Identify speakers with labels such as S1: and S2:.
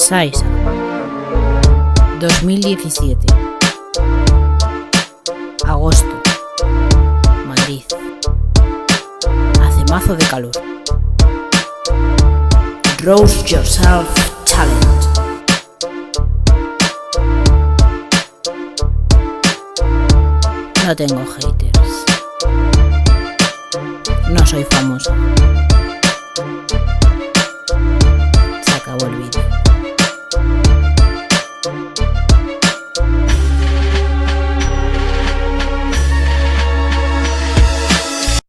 S1: Saiza 2017. Agosto. Madrid. Hace mazo de calor. Roast Yourself Challenge. No tengo haters. No soy famosa.